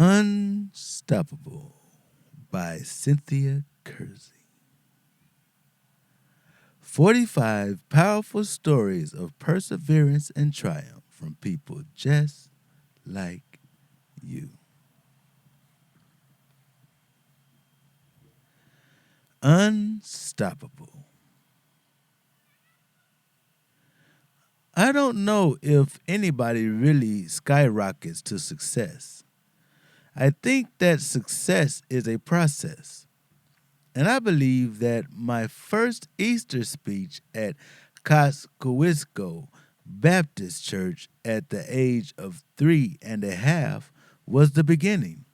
Unstoppable by Cynthia KERSEY. 45 powerful stories of perseverance and triumph from people just like you. Unstoppable. I don't know if anybody really skyrockets to success. I think that success is a process. And I believe that my first Easter speech at Coscowisco Baptist Church at the age of 3.5 was the beginning.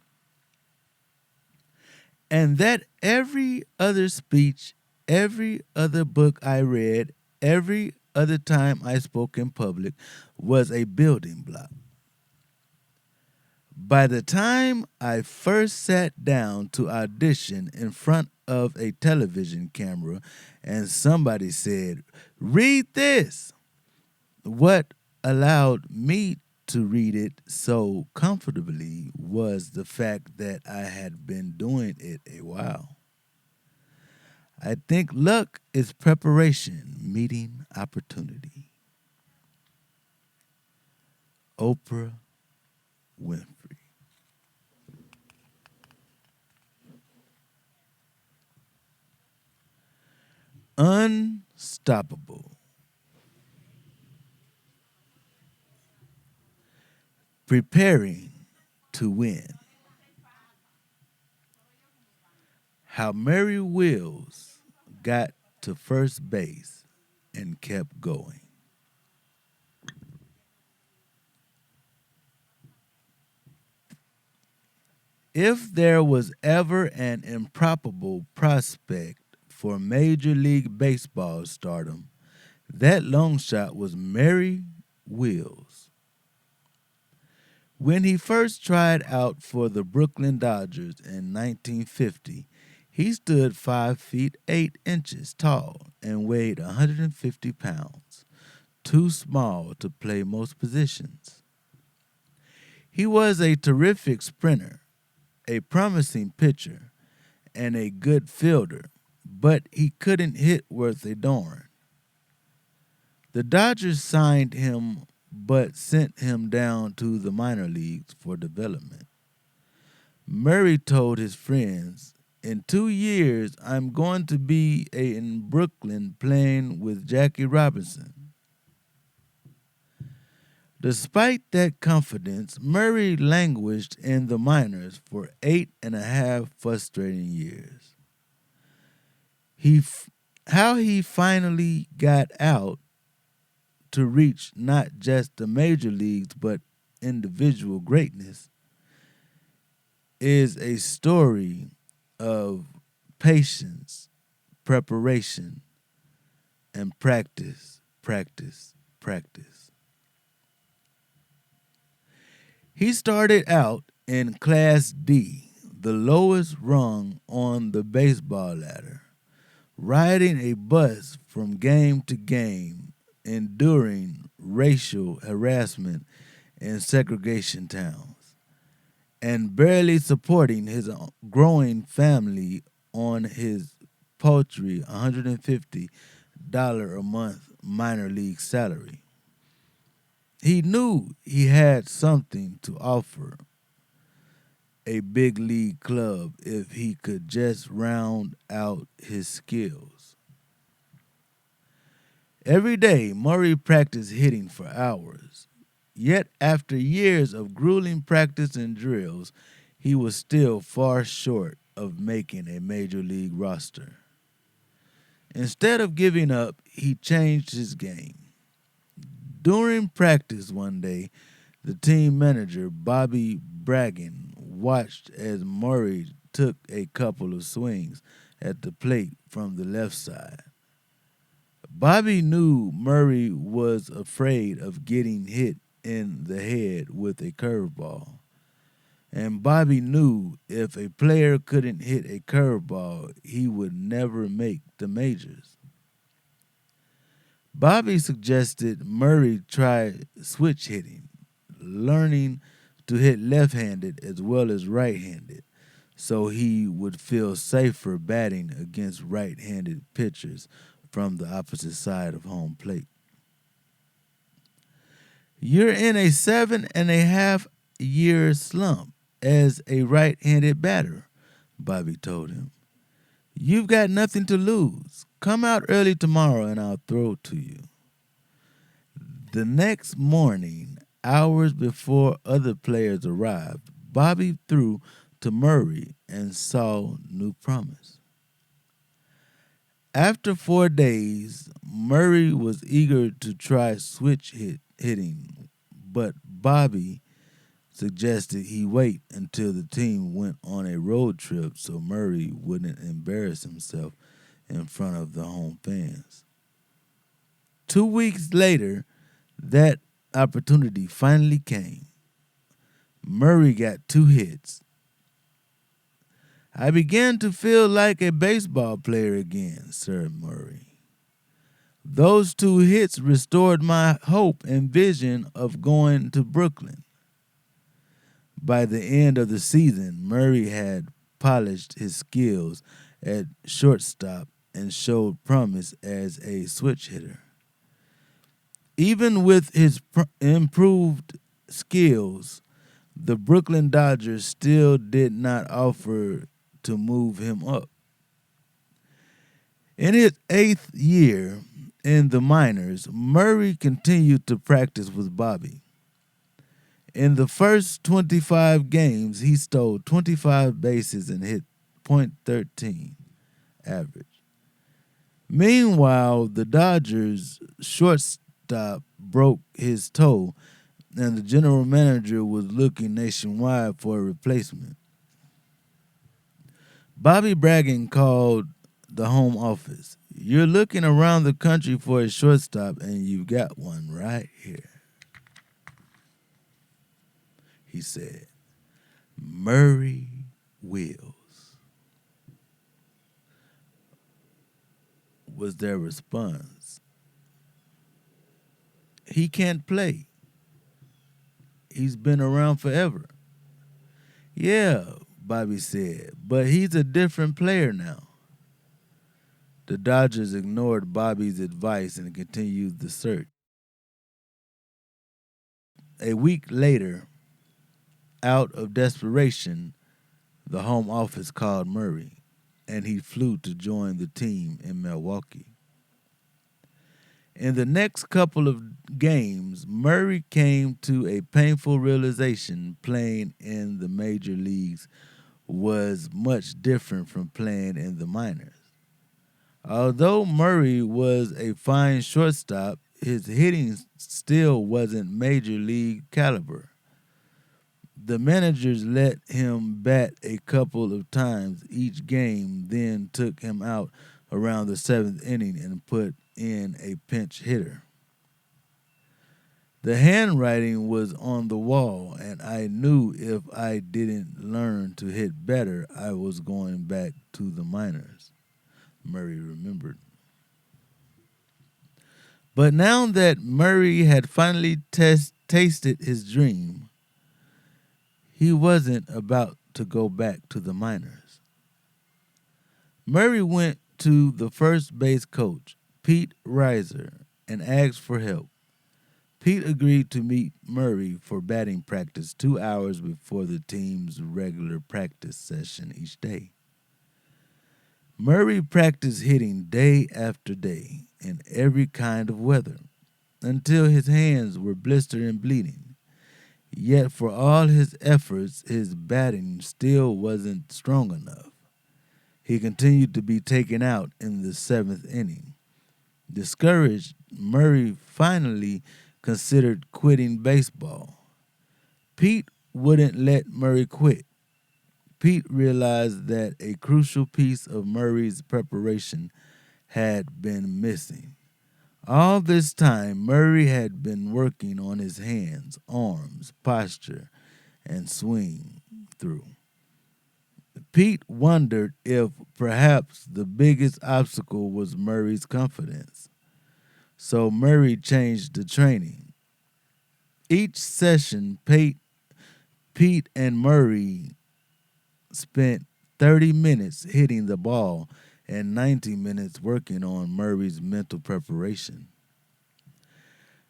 And that every other speech, every other book I read, every other time I spoke in public was a building block. By the time I first sat down to audition in front of a television camera and somebody said, "Read this," what allowed me to read it so comfortably was the fact that I had been doing it a while. I think luck is preparation meeting opportunity. Oprah Winfrey. Unstoppable. Preparing to win. How Mary Wills got to first base and kept going. If there was ever an improbable prospect for Major League Baseball stardom, that long shot was Mary Wills. When he first tried out for the Brooklyn Dodgers in 1950, he stood 5 feet 8 inches tall and weighed 150 pounds, too small to play most positions. He was a terrific sprinter, a promising pitcher, and a good fielder, but he couldn't hit worth a darn. The Dodgers signed him but sent him down to the minor leagues for development. Murray told his friends, "In 2 years, I'm going to be in Brooklyn playing with Jackie Robinson." Despite that confidence, Murray languished in the minors for 8.5 frustrating years. How he finally got out to reach not just the major leagues but individual greatness is a story of patience, preparation, and practice, practice, practice. He started out in Class D, the lowest rung on the baseball ladder, riding a bus from game to game, enduring racial harassment in segregation towns, and barely supporting his growing family on his paltry $150 a month minor league salary. He knew he had something to offer a big league club if he could just round out his skills. Every day, Murray practiced hitting for hours. Yet, after years of grueling practice and drills, he was still far short of making a major league roster. Instead of giving up, he changed his game. During practice one day, the team manager, Bobby Bragan, watched as Murray took a couple of swings at the plate from the left side. Bobby knew Murray was afraid of getting hit in the head with a curveball. And Bobby knew if a player couldn't hit a curveball, he would never make the majors. Bobby suggested Murray try switch hitting, learning to hit left-handed as well as right-handed, so he would feel safer batting against right-handed pitchers from the opposite side of home plate. You're in a 7.5 year slump as a right-handed batter, Bobby told him. You've got nothing to lose. Come out early tomorrow and I'll throw to you. The next morning, hours before other players arrived, Bobby threw to Murray and saw new promise. After 4 days, Murray was eager to try hitting, but Bobby suggested he wait until the team went on a road trip so Murray wouldn't embarrass himself in front of the home fans. 2 weeks later, that opportunity finally came. Murray got 2 hits. I began to feel like a baseball player again, Sir Murray. Those 2 hits restored my hope and vision of going to Brooklyn. By the end of the season, Murray had polished his skills at shortstop and showed promise as a switch hitter. Even with his improved skills, the Brooklyn Dodgers still did not offer to move him up. In his 8th year in the minors, Murray continued to practice with Bobby. In the first 25 games, he stole 25 bases and hit .13 average. Meanwhile, the Dodgers shortstop broke his toe, and the general manager was looking nationwide for a replacement. Bobby Bragan called the home office. You're looking around the country for a shortstop, and you've got one right here, he said. Murray Wills, was their response. He can't play. He's been around forever. Yeah, Bobby said, but he's a different player now. The Dodgers ignored Bobby's advice and continued the search. A week later, out of desperation, the home office called Murray, and he flew to join the team in Milwaukee. In the next couple of games, Murray came to a painful realization playing in the major leagues was much different from playing in the minors. Although Murray was a fine shortstop, his hitting still wasn't major league caliber. The managers let him bat a couple of times each game, then took him out around the 7th inning and put in a pinch hitter. The handwriting was on the wall, and I knew if I didn't learn to hit better, I was going back to the minors, Murray remembered. But now that Murray had finally tasted his dream, he wasn't about to go back to the minors. Murray went to the first base coach, Pete Reiser, and asked for help. Pete agreed to meet Murray for batting practice 2 hours before the team's regular practice session each day. Murray practiced hitting day after day in every kind of weather until his hands were blistered and bleeding. Yet for all his efforts, his batting still wasn't strong enough. He continued to be taken out in the 7th inning. Discouraged, Murray finally considered quitting baseball. Pete wouldn't let Murray quit. Pete realized that a crucial piece of Murray's preparation had been missing. All this time, Murray had been working on his hands, arms, posture, and swing through. Pete wondered if perhaps the biggest obstacle was Murray's confidence. So Murray changed the training. Each session, Pete Pete and Murray spent 30 minutes hitting the ball and 90 minutes working on Murray's mental preparation.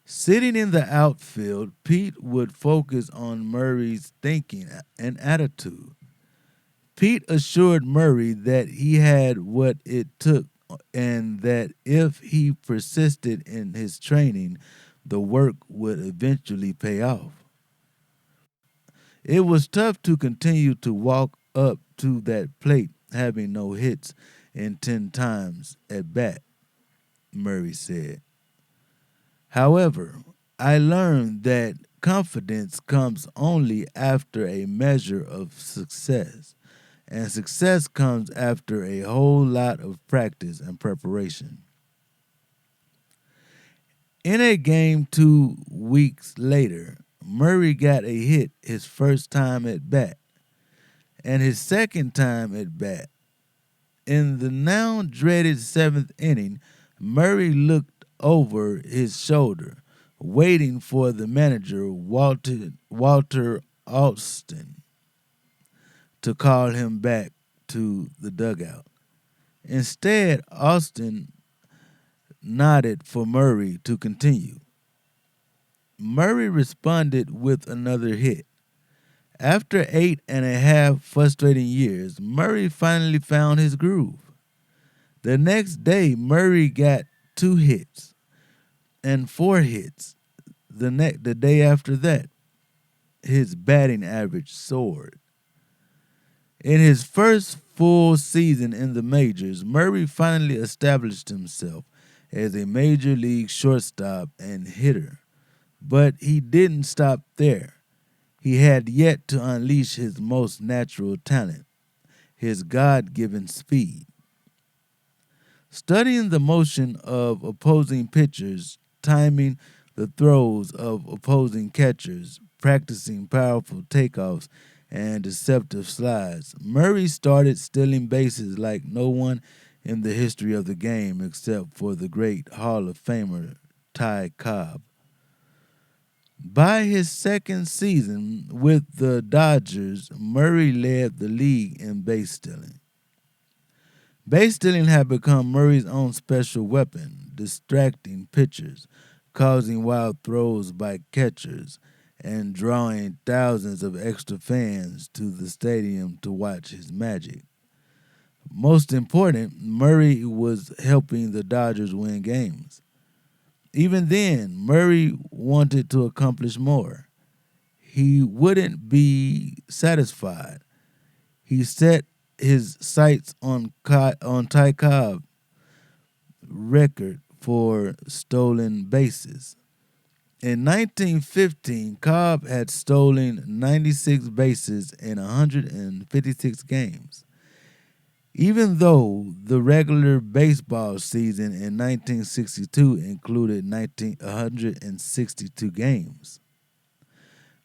Sitting in the outfield, Pete would focus on Murray's thinking and attitude. Pete assured Murray that he had what it took and that if he persisted in his training, the work would eventually pay off. It was tough to continue to walk up to that plate having no hits in 10 times at bat, Murray said. However, I learned that confidence comes only after a measure of success, and success comes after a whole lot of practice and preparation. In a game 2 weeks later, Murray got a hit his first time at bat and his second time at bat. In the now dreaded seventh inning, Murray looked over his shoulder, waiting for the manager, Walter Alston, to call him back to the dugout. Instead, Austin nodded for Murray to continue. Murray responded with another hit. After 8.5 frustrating years, Murray finally found his groove. The next day, Murray got 2 hits and 4 hits. The day after that, his batting average soared. In his first full season in the majors, Murray finally established himself as a major league shortstop and hitter. But he didn't stop there. He had yet to unleash his most natural talent, his God-given speed. Studying the motion of opposing pitchers, timing the throws of opposing catchers, practicing powerful takeoffs and deceptive slides, Murray started stealing bases like no one in the history of the game except for the great Hall of Famer Ty Cobb. By his second season with the Dodgers, Murray led the league in base stealing. Base stealing had become Murray's own special weapon, distracting pitchers, causing wild throws by catchers, and drawing thousands of extra fans to the stadium to watch his magic. Most important, Murray was helping the Dodgers win games. Even then, Murray wanted to accomplish more. He wouldn't be satisfied. He set his sights on Ty Cobb's record for stolen bases. In 1915, Cobb had stolen 96 bases in 156 games. Even though the regular baseball season in 1962 included 162 games,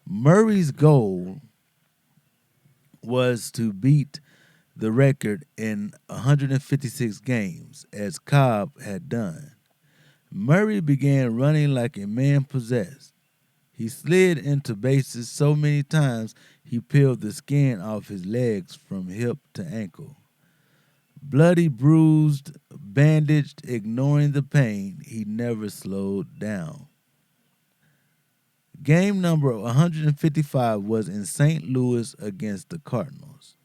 Murray's goal was to beat the record in 156 games, as Cobb had done. Murray began running like a man possessed. He slid into bases so many times he peeled the skin off his legs from hip to ankle. Bloody, bruised, bandaged, ignoring the pain, he never slowed down. Game number 155 was in St. Louis against the Cardinals.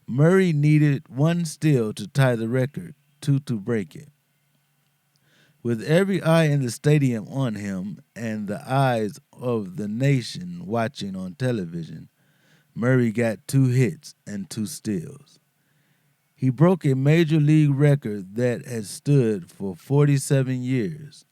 Murray needed one steal to tie the record, two to break it. With every eye in the stadium on him and the eyes of the nation watching on television, Murray got 2 hits and 2 steals. He broke a major league record that had stood for 47 years.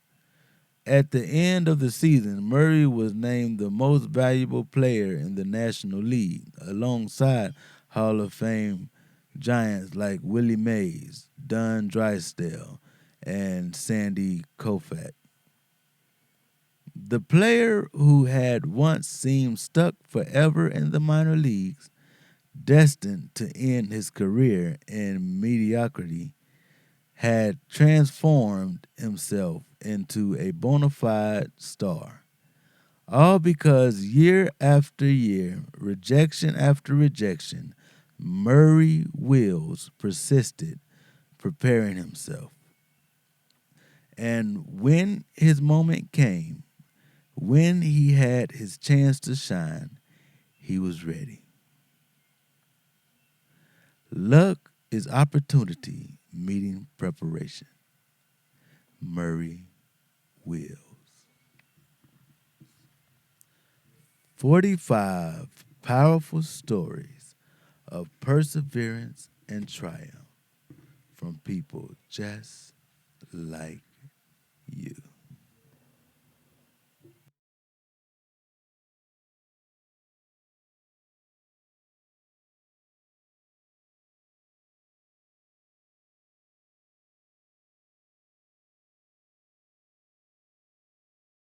At the end of the season, Murray was named the most valuable player in the National League, alongside Hall of Fame giants like Willie Mays, Don Drysdale, and Sandy Koufax. The player who had once seemed stuck forever in the minor leagues, destined to end his career in mediocrity, had transformed himself into a bona fide star. All because year after year, rejection after rejection, Murray Wills persisted, preparing himself. And when his moment came, when he had his chance to shine, he was ready. Luck is opportunity meeting preparation. Murray Wills. 45 powerful stories of perseverance and triumph from people just like you.